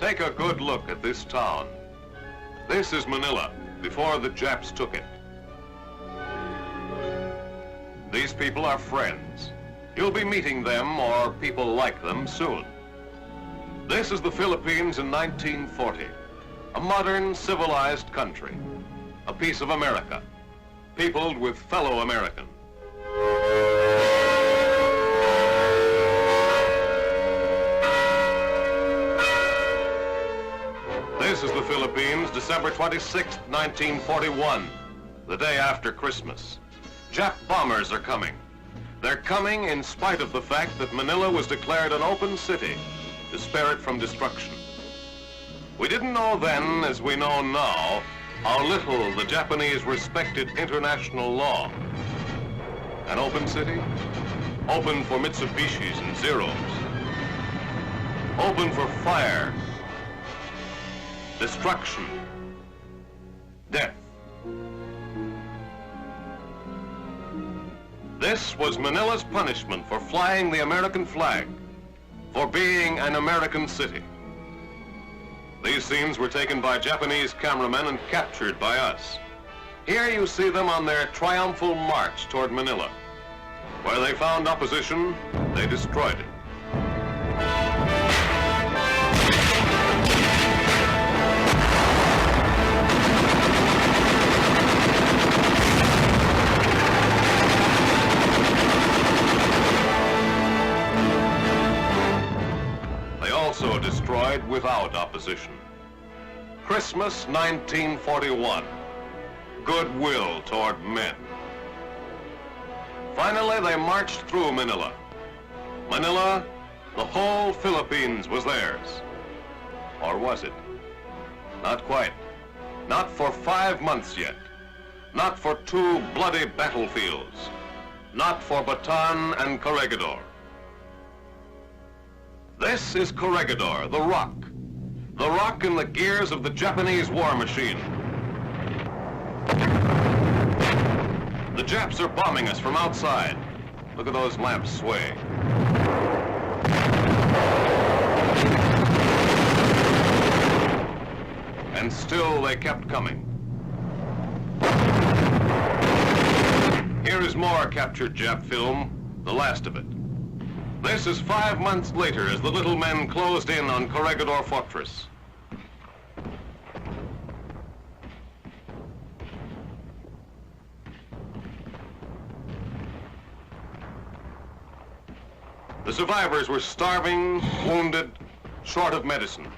Take a good look at this town. This is Manila, before the Japs took it. These people are friends. You'll be meeting them or people like them soon. This is the Philippines in 1940, a modern, civilized country, a piece of America, peopled with fellow Americans. This is the Philippines, December 26, 1941, the day after Christmas. Jap bombers are coming. They're coming in spite of the fact that Manila was declared an open city to spare it from destruction. We didn't know then, as we know now, how little the Japanese respected international law. An open city? Open for Mitsubishis and Zeros. Open for fire, destruction, death. This was Manila's punishment for flying the American flag, for being an American city. These scenes were taken by Japanese cameramen and captured by us. Here you see them on their triumphal march toward Manila. Where they found opposition, they destroyed it. Also destroyed without opposition. Christmas 1941. Goodwill toward men. Finally, they marched through Manila. Manila, the whole Philippines was theirs. Or was it? Not quite. Not for 5 months yet. Not for 2 bloody battlefields. Not for Bataan and Corregidor. This is Corregidor, the rock. The rock in the gears of the Japanese war machine. The Japs are bombing us from outside. Look at those lamps sway. And still they kept coming. Here is more captured Jap film, the last of it. This is 5 months later as the little men closed in on Corregidor Fortress. The survivors were starving, wounded, short of medicine.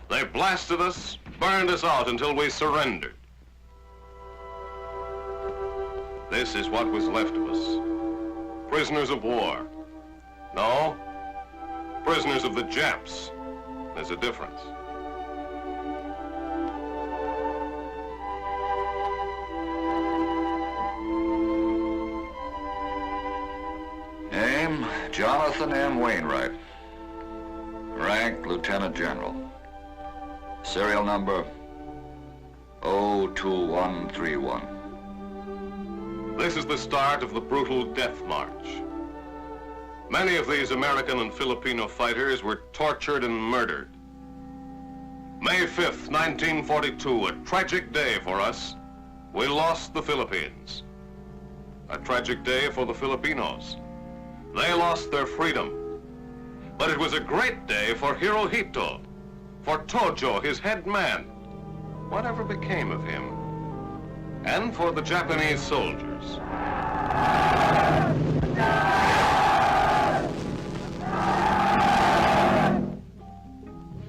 They blasted us, burned us out until we surrendered. This is what was left of us. Prisoners of war. No, prisoners of the Japs. There's a difference. Name, Jonathan M. Wainwright. Rank, Lieutenant General. Serial number 02131. This is the start of the brutal death march. Many of these American and Filipino fighters were tortured and murdered. May 5th, 1942, a tragic day for us. We lost the Philippines. A tragic day for the Filipinos. They lost their freedom. But it was a great day for Hirohito, for Tojo, his head man. Whatever became of him? And for the Japanese soldiers.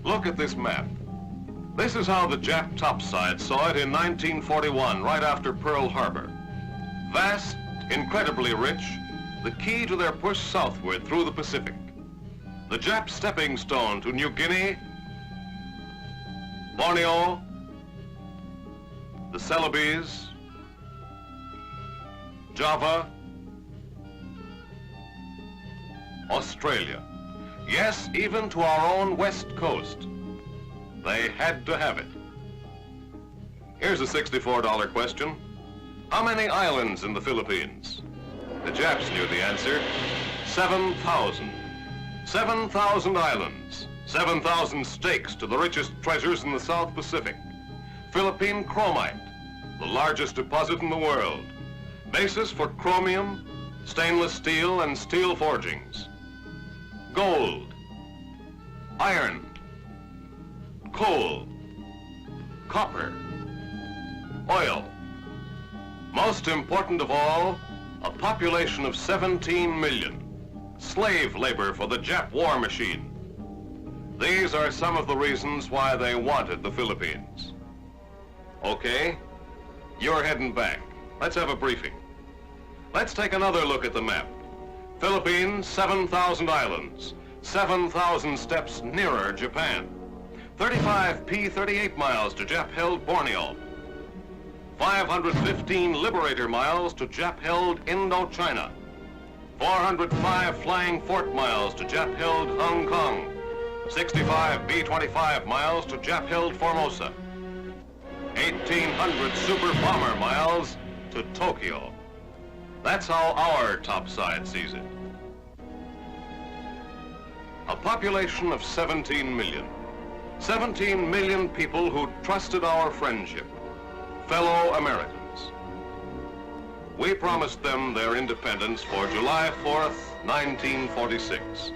Look at this map. This is how the Jap topside saw it in 1941, right after Pearl Harbor. Vast, incredibly rich, the key to their push southward through the Pacific. The Jap stepping stone to New Guinea, Borneo, the Celebes, Java, Australia. Yes, even to our own west coast. They had to have it. Here's a $64 question. How many islands in the Philippines? The Japs knew the answer. 7,000. 7,000 islands. 7,000 stakes to the richest treasures in the South Pacific. Philippine chromite, the largest deposit in the world. Basis for chromium, stainless steel, and steel forgings. Gold, iron, coal, copper, oil. Most important of all, a population of 17 million. Slave labor for the Jap war machine. These are some of the reasons why they wanted the Philippines. Okay, you're heading back. Let's have a briefing. Let's take another look at the map. Philippines, 7,000 islands, 7,000 steps nearer Japan. 35 P-38 miles to Jap-held Borneo. 515 Liberator miles to Jap-held Indochina. 405 Flying Fort miles to Jap-held Hong Kong. 65 B-25 miles to Jap-held Formosa. 1,800 Super Bomber miles to Tokyo. That's how our topside sees it. A population of 17 million. 17 million people who trusted our friendship. Fellow Americans. We promised them their independence for July 4th, 1946.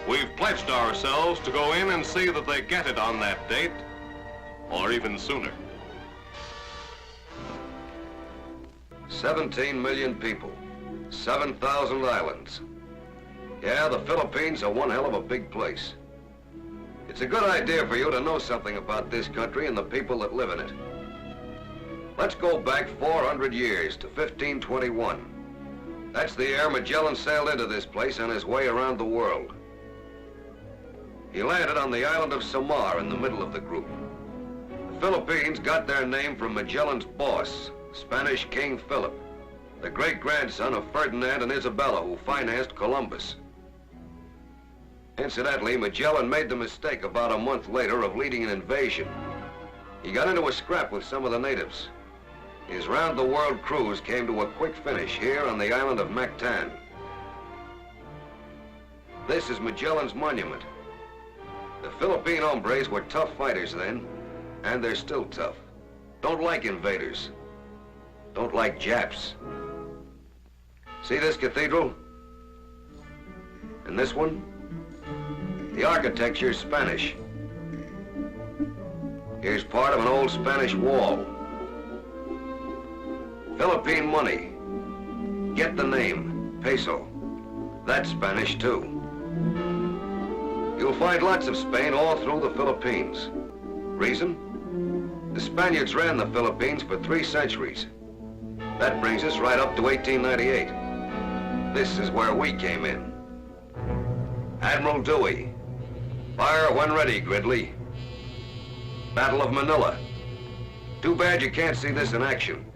We've pledged ourselves to go in and see that they get it on that date, or even sooner. 17 million people, 7,000 islands. Yeah, the Philippines are one hell of a big place. It's a good idea for you to know something about this country and the people that live in it. Let's go back 400 years to 1521. That's the year Magellan sailed into this place on his way around the world. He landed on the island of Samar in the middle of the group. The Philippines got their name from Magellan's boss, Spanish King Philip, the great-grandson of Ferdinand and Isabella, who financed Columbus. Incidentally, Magellan made the mistake about a month later of leading an invasion. He got into a scrap with some of the natives. His round-the-world cruise came to a quick finish here on the island of Mactan. This is Magellan's monument. The Philippine hombres were tough fighters then, and they're still tough. Don't like invaders. Don't like Japs. See this cathedral? And this one? The architecture's Spanish. Here's part of an old Spanish wall. Philippine money. Get the name, peso. That's Spanish too. You'll find lots of Spain all through the Philippines. Reason? The Spaniards ran the Philippines for 3 centuries. That brings us right up to 1898. This is where we came in. Admiral Dewey. Fire when ready, Gridley. Battle of Manila. Too bad you can't see this in action.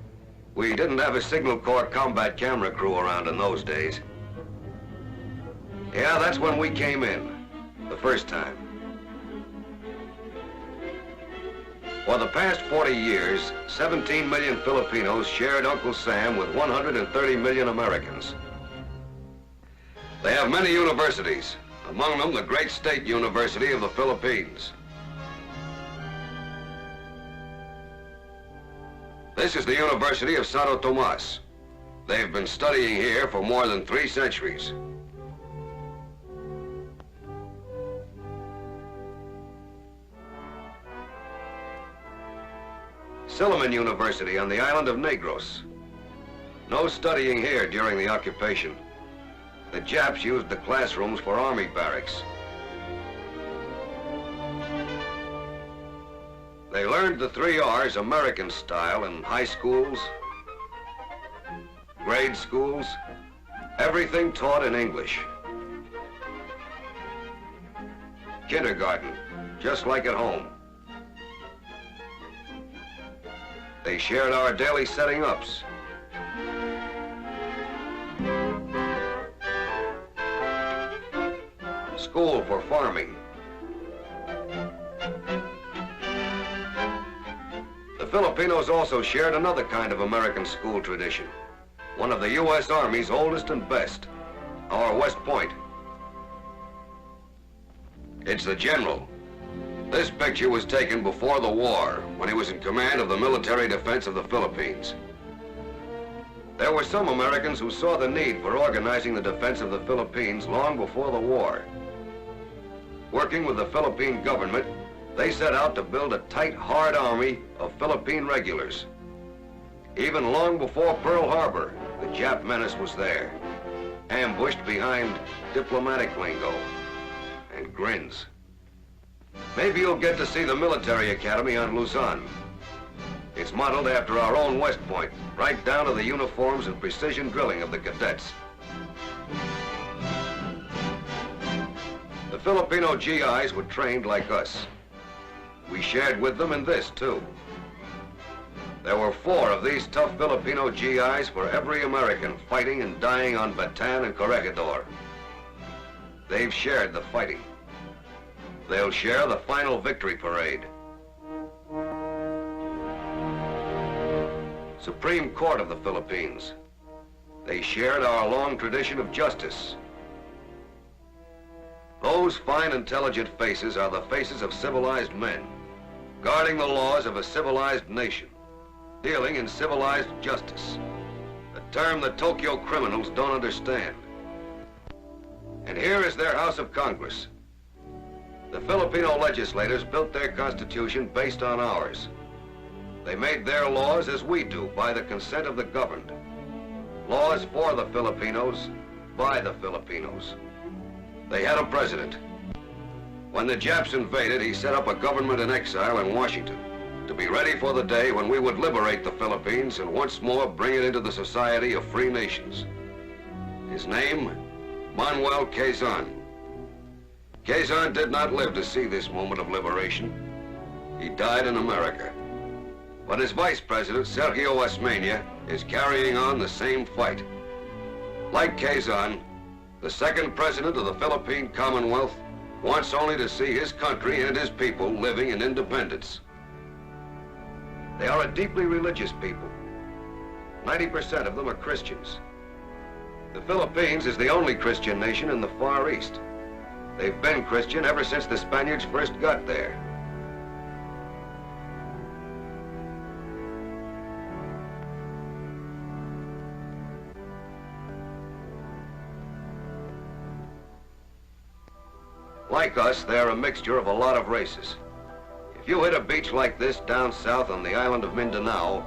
We didn't have a Signal Corps combat camera crew around in those days. Yeah, that's when we came in, the first time. For the past 40 years, 17 million Filipinos shared Uncle Sam with 130 million Americans. They have many universities, among them the great State University of the Philippines. This is the University of Santo Tomas. They've been studying here for more than 3 centuries. Silliman University on the island of Negros. No studying here during the occupation. The Japs used the classrooms for army barracks. They learned the 3 R's American style in high schools, grade schools, everything taught in English. Kindergarten, just like at home. They shared our daily setting-ups. School for farming. The Filipinos also shared another kind of American school tradition, one of the U.S. Army's oldest and best, our West Point. It's the general. This picture was taken before the war, when he was in command of the military defense of the Philippines. There were some Americans who saw the need for organizing the defense of the Philippines long before the war. Working with the Philippine government, they set out to build a tight, hard army of Philippine regulars. Even long before Pearl Harbor, the Jap menace was there, ambushed behind diplomatic lingo and grins. Maybe you'll get to see the military academy on Luzon. It's modeled after our own West Point, right down to the uniforms and precision drilling of the cadets. The Filipino GIs were trained like us. We shared with them in this, too. There were 4 of these tough Filipino GIs for every American fighting and dying on Bataan and Corregidor. They've shared the fighting. They'll share the final victory parade. Supreme Court of the Philippines. They shared our long tradition of justice. Those fine, intelligent faces are the faces of civilized men, guarding the laws of a civilized nation, dealing in civilized justice, a term the Tokyo criminals don't understand. And here is their House of Congress. The Filipino legislators built their constitution based on ours. They made their laws as we do, by the consent of the governed. Laws for the Filipinos, by the Filipinos. They had a president. When the Japs invaded, he set up a government in exile in Washington to be ready for the day when we would liberate the Philippines and once more bring it into the society of free nations. His name, Manuel Quezon. Quezon did not live to see this moment of liberation. He died in America. But his vice president, Sergio Osmeña, is carrying on the same fight. Like Quezon, the second president of the Philippine Commonwealth wants only to see his country and his people living in independence. They are a deeply religious people. 90% of them are Christians. The Philippines is the only Christian nation in the Far East. They've been Christian ever since the Spaniards first got there. Like us, they're a mixture of a lot of races. If you hit a beach like this down south on the island of Mindanao,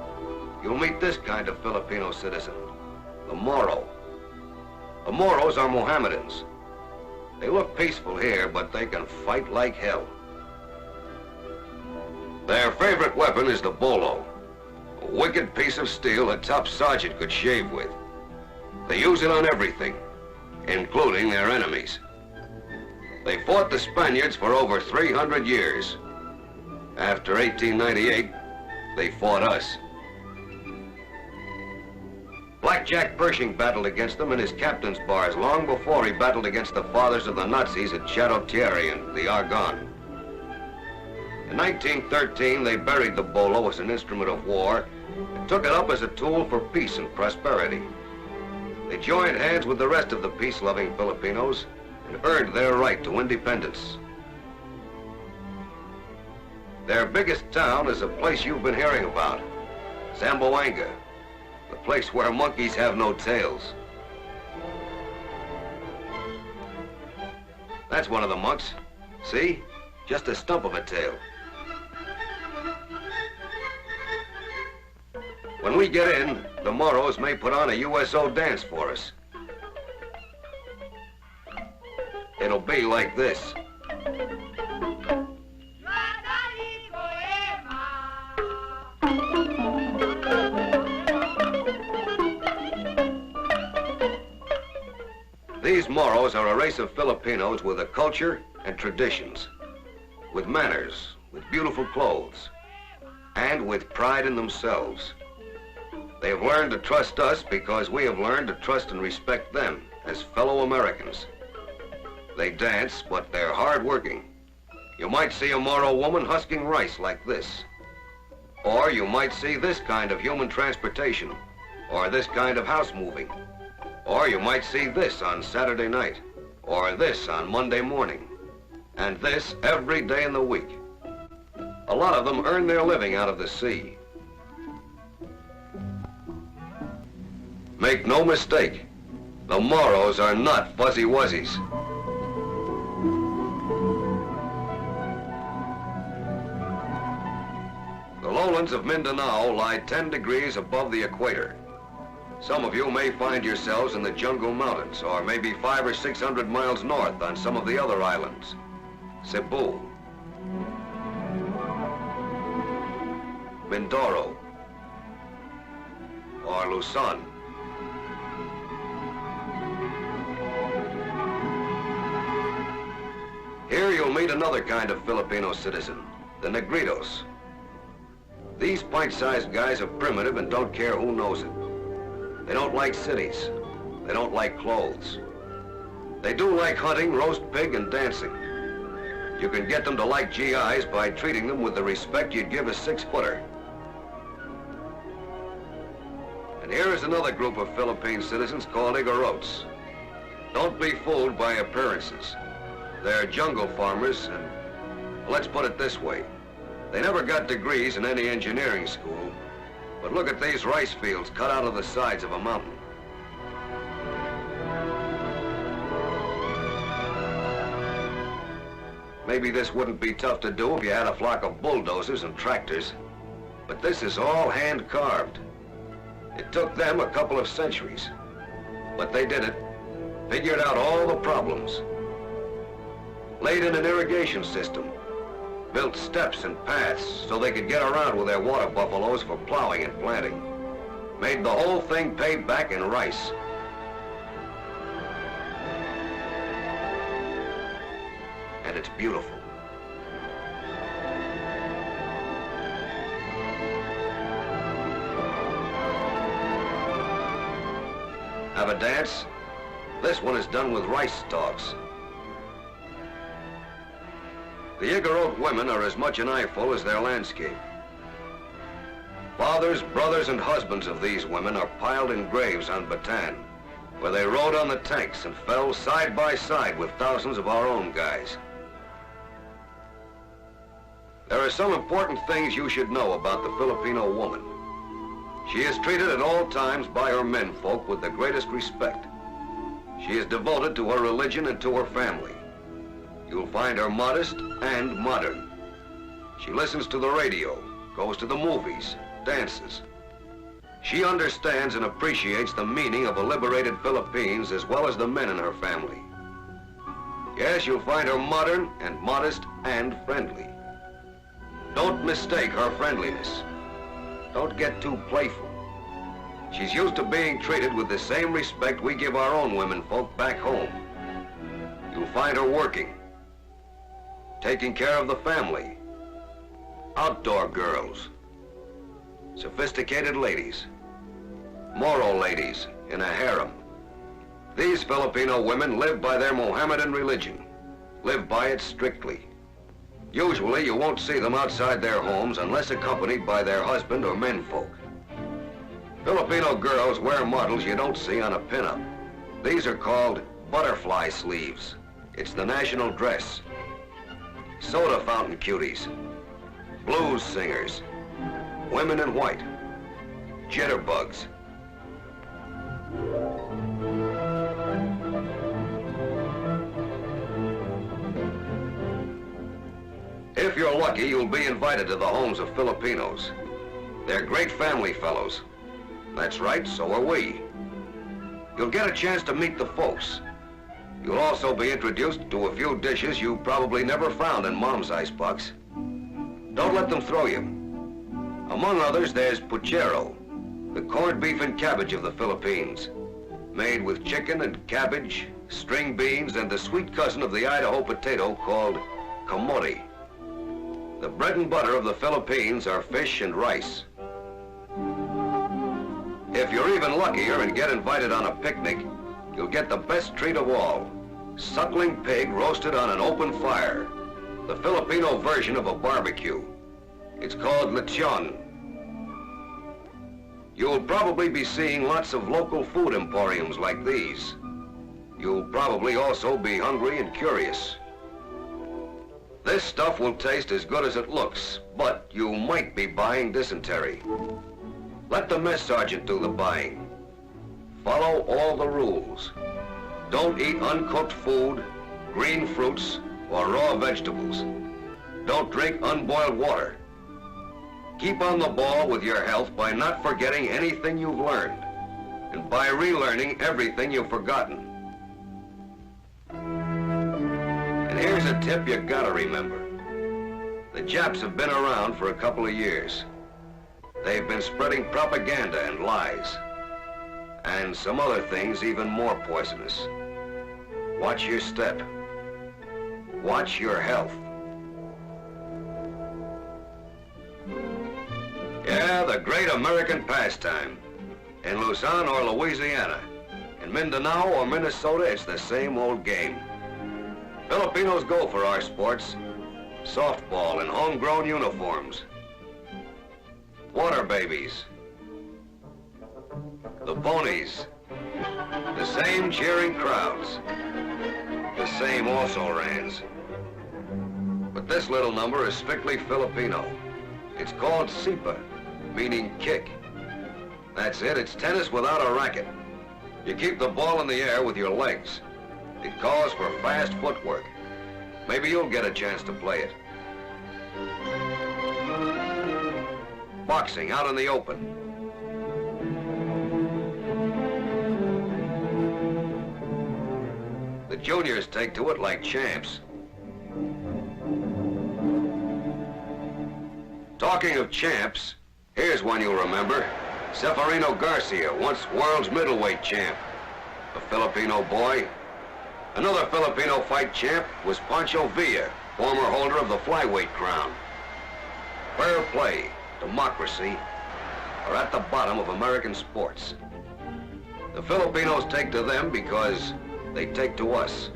you'll meet this kind of Filipino citizen, the Moro. The Moros are Mohammedans. They look peaceful here, but they can fight like hell. Their favorite weapon is the bolo, a wicked piece of steel a top sergeant could shave with. They use it on everything, including their enemies. They fought the Spaniards for over 300 years. After 1898, they fought us. Blackjack Pershing battled against them in his captain's bars long before he battled against the fathers of the Nazis at Chateau Thierry and the Argonne. In 1913, they buried the bolo as an instrument of war and took it up as a tool for peace and prosperity. They joined hands with the rest of the peace-loving Filipinos and earned their right to independence. Their biggest town is a place you've been hearing about, Zamboanga, the place where monkeys have no tails. That's one of the monks. See? Just a stump of a tail. When we get in, the Moros may put on a USO dance for us. It'll be like this. These Moros are a race of Filipinos with a culture and traditions, with manners, with beautiful clothes, and with pride in themselves. They have learned to trust us because we have learned to trust and respect them as fellow Americans. They dance, but they're hard-working. You might see a Moro woman husking rice like this. Or you might see this kind of human transportation, or this kind of house moving. Or you might see this on Saturday night, or this on Monday morning. And this every day in the week. A lot of them earn their living out of the sea. Make no mistake, the Moros are not fuzzy wuzzies. The lowlands of Mindanao lie 10 degrees above the equator. Some of you may find yourselves in the Jungle Mountains, or maybe 500 or 600 miles north on some of the other islands. Cebu, Mindoro, or Luzon. Here you'll meet another kind of Filipino citizen, the Negritos. These pint-sized guys are primitive and don't care who knows it. They don't like cities. They don't like clothes. They do like hunting, roast pig, and dancing. You can get them to like GIs by treating them with the respect you'd give a 6-footer. And here is another group of Philippine citizens called Igorots. Don't be fooled by appearances. They're jungle farmers, and let's put it this way. They never got degrees in any engineering school, but look at these rice fields cut out of the sides of a mountain. Maybe this wouldn't be tough to do if you had a flock of bulldozers and tractors, but this is all hand-carved. It took them a couple of centuries, but they did it, figured out all the problems, laid in an irrigation system, built steps and paths so they could get around with their water buffaloes for plowing and planting, made the whole thing pay back in rice. And it's beautiful. Have a dance? This one is done with rice stalks. The Igorot women are as much an eyeful as their landscape. Fathers, brothers, and husbands of these women are piled in graves on Bataan, where they rode on the tanks and fell side by side with thousands of our own guys. There are some important things you should know about the Filipino woman. She is treated at all times by her menfolk with the greatest respect. She is devoted to her religion and to her family. You'll find her modest and modern. She listens to the radio, goes to the movies, dances. She understands and appreciates the meaning of a liberated Philippines as well as the men in her family. Yes, you'll find her modern and modest and friendly. Don't mistake her friendliness. Don't get too playful. She's used to being treated with the same respect we give our own womenfolk back home. You'll find her working, taking care of the family, outdoor girls, sophisticated ladies, Moro ladies in a harem. These Filipino women live by their Mohammedan religion, live by it strictly. Usually you won't see them outside their homes unless accompanied by their husband or menfolk. Filipino girls wear models you don't see on a pinup. These are called butterfly sleeves. It's the national dress. Soda fountain cuties, blues singers, women in white, jitterbugs. If you're lucky, you'll be invited to the homes of Filipinos. They're great family fellows. That's right, so are we. You'll get a chance to meet the folks. You'll also be introduced to a few dishes you probably never found in Mom's icebox. Don't let them throw you. Among others, there's puchero, the corned beef and cabbage of the Philippines, made with chicken and cabbage, string beans, and the sweet cousin of the Idaho potato called kamote. The bread and butter of the Philippines are fish and rice. If you're even luckier and get invited on a picnic, you'll get the best treat of all, suckling pig roasted on an open fire, the Filipino version of a barbecue. It's called lechon. You'll probably be seeing lots of local food emporiums like these. You'll probably also be hungry and curious. This stuff will taste as good as it looks, but you might be buying dysentery. Let the mess sergeant do the buying. Follow all the rules. Don't eat uncooked food, green fruits, or raw vegetables. Don't drink unboiled water. Keep on the ball with your health by not forgetting anything you've learned, and by relearning everything you've forgotten. And here's a tip you gotta remember. The Japs have been around for a couple of years. They've been spreading propaganda and lies, and some other things even more poisonous. Watch your step. Watch your health. Yeah, the great American pastime. In Luzon or Louisiana, in Mindanao or Minnesota, it's the same old game. Filipinos go for our sports. Softball in homegrown uniforms. Water babies. The ponies. The same cheering crowds. The same also-rans. But this little number is strictly Filipino. It's called sipa, meaning kick. That's it, it's tennis without a racket. You keep the ball in the air with your legs. It calls for fast footwork. Maybe you'll get a chance to play it. Boxing out in the open. The juniors take to it like champs. Talking of champs, here's one you'll remember. Seferino Garcia, once world's middleweight champ. A Filipino boy. Another Filipino fight champ was Pancho Villa, former holder of the flyweight crown. Fair play, democracy, are at the bottom of American sports. The Filipinos take to them because they take to us.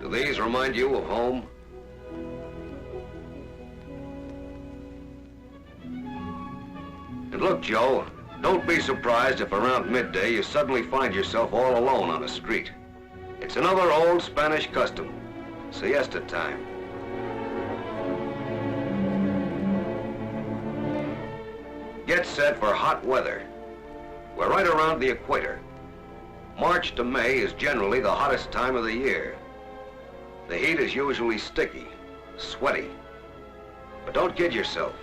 Do these remind you of home? And look, Joe, don't be surprised if around midday you suddenly find yourself all alone on a street. It's another old Spanish custom, siesta time. Get set for hot weather. We're right around the equator. March to May is generally the hottest time of the year. The heat is usually sticky, sweaty. But don't kid yourself.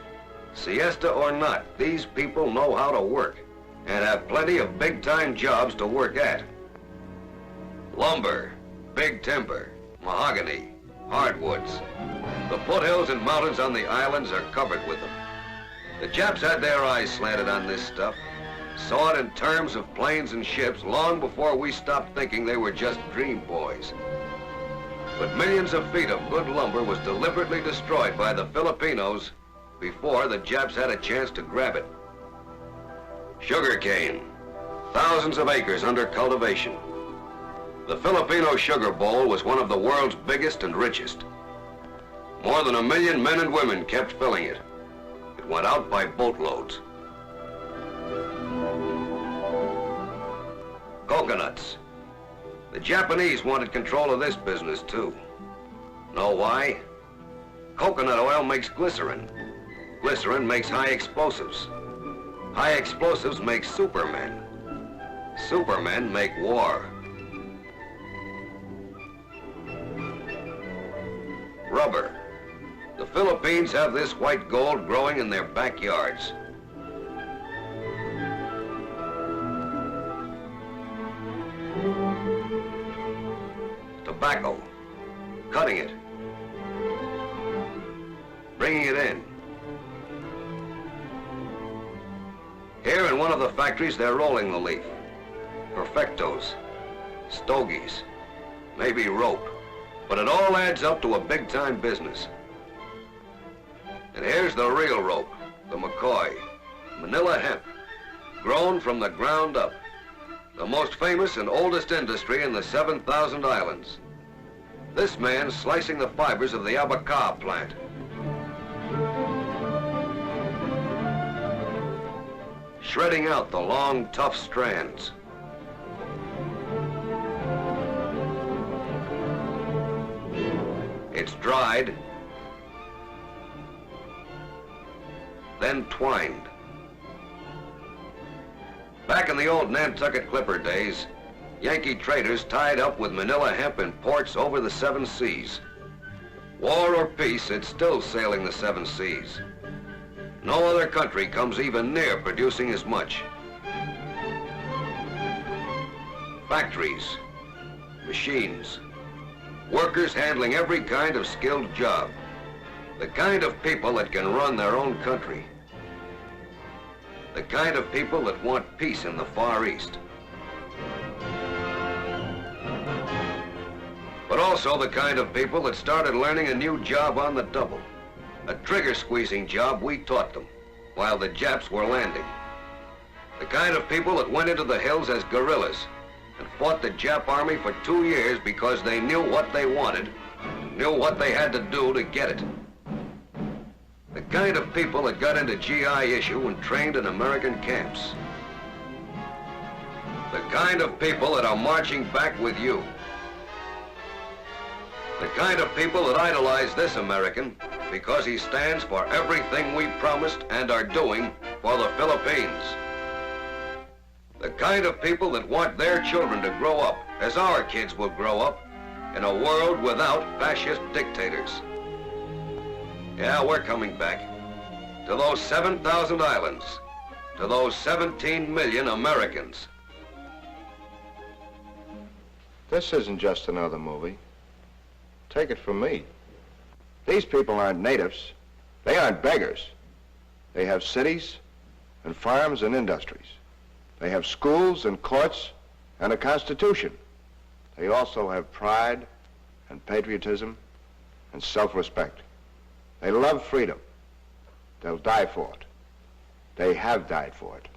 Siesta or not, these people know how to work and have plenty of big-time jobs to work at. Lumber, big timber, mahogany, hardwoods. The foothills and mountains on the islands are covered with them. The Japs had their eyes slanted on this stuff, saw it in terms of planes and ships long before we stopped thinking they were just dream boys. But millions of feet of good lumber was deliberately destroyed by the Filipinos before the Japs had a chance to grab it. Sugarcane, thousands of acres under cultivation. The Filipino sugar bowl was one of the world's biggest and richest. More than 1 million men and women kept filling it. It went out by boatloads. Coconuts. The Japanese wanted control of this business too. Know why? Coconut oil makes glycerin. Glycerin makes high explosives. High explosives make supermen. Supermen make war. Rubber. The Philippines have this white gold growing in their backyards. Tobacco. Cutting it. Bringing it in. Here in one of the factories, they're rolling the leaf. Perfectos, stogies, maybe rope. But it all adds up to a big-time business. And here's the real rope, the McCoy, Manila hemp, grown from the ground up. The most famous and oldest industry in the 7,000 islands. This man's slicing the fibers of the abaca plant. Shredding out the long, tough strands. dried, then twined. Back in the old Nantucket Clipper days, Yankee traders tied up with Manila hemp in ports over the 7 seas. War or peace, it's still sailing the 7 seas. No other country comes even near producing as much. Factories, machines, workers handling every kind of skilled job. The kind of people that can run their own country. The kind of people that want peace in the Far East. But also the kind of people that started learning a new job on the double. A trigger-squeezing job we taught them, while the Japs were landing. The kind of people that went into the hills as guerrillas and fought the Jap army for 2 years because they knew what they wanted, knew what they had to do to get it. The kind of people that got into GI issue and trained in American camps. The kind of people that are marching back with you. The kind of people that idolize this American because he stands for everything we promised and are doing for the Philippines. The kind of people that want their children to grow up, as our kids will grow up, in a world without fascist dictators. Yeah, we're coming back to those 7,000 islands, to those 17 million Americans. This isn't just another movie. Take it from me. These people aren't natives. They aren't beggars. They have cities and farms and industries. They have schools and courts and a constitution. They also have pride and patriotism and self-respect. They love freedom. They'll die for it. They have died for it.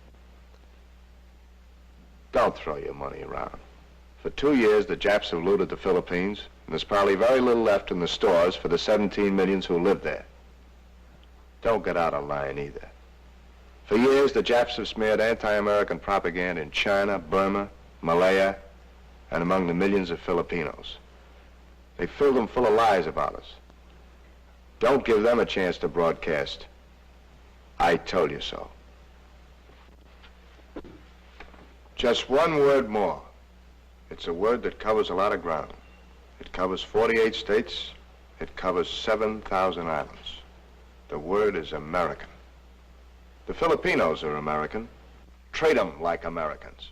Don't throw your money around. For 2 years, the Japs have looted the Philippines, and there's probably very little left in the stores for the 17 millions who live there. Don't get out of line either. For years, the Japs have smeared anti-American propaganda in China, Burma, Malaya, and among the millions of Filipinos. They filled them full of lies about us. Don't give them a chance to broadcast, "I told you so." Just one word more. It's a word that covers a lot of ground. It covers 48 states. It covers 7,000 islands. The word is American. The Filipinos are American. Treat them like Americans.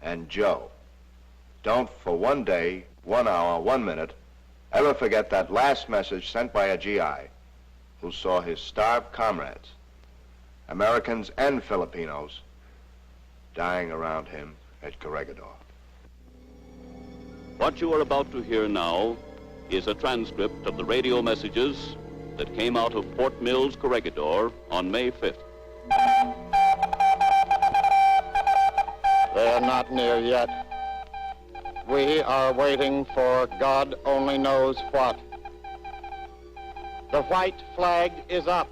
And Joe, don't for 1 day, 1 hour, 1 minute, ever forget that last message sent by a GI who saw his starved comrades, Americans and Filipinos, dying around him at Corregidor. What you are about to hear now is a transcript of the radio messages that came out of Fort Mills, Corregidor on May 5th. They are not near yet. We are waiting for God only knows what. The white flag is up.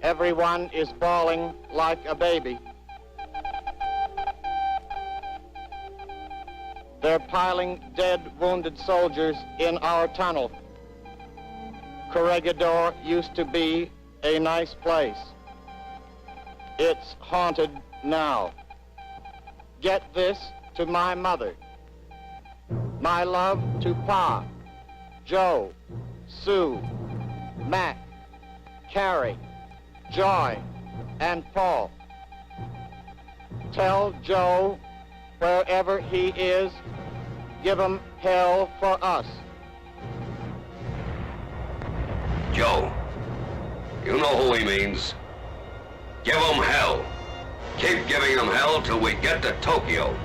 Everyone is bawling like a baby. They're piling dead, wounded soldiers in our tunnel. Corregidor used to be a nice place. It's haunted now. Get this to my mother. My love to Pa, Joe, Sue, Mac, Carrie, Joy, and Paul. Tell Joe, wherever he is, give him hell for us. Joe, you know who he means. Give him hell. Keep giving him hell till we get to Tokyo.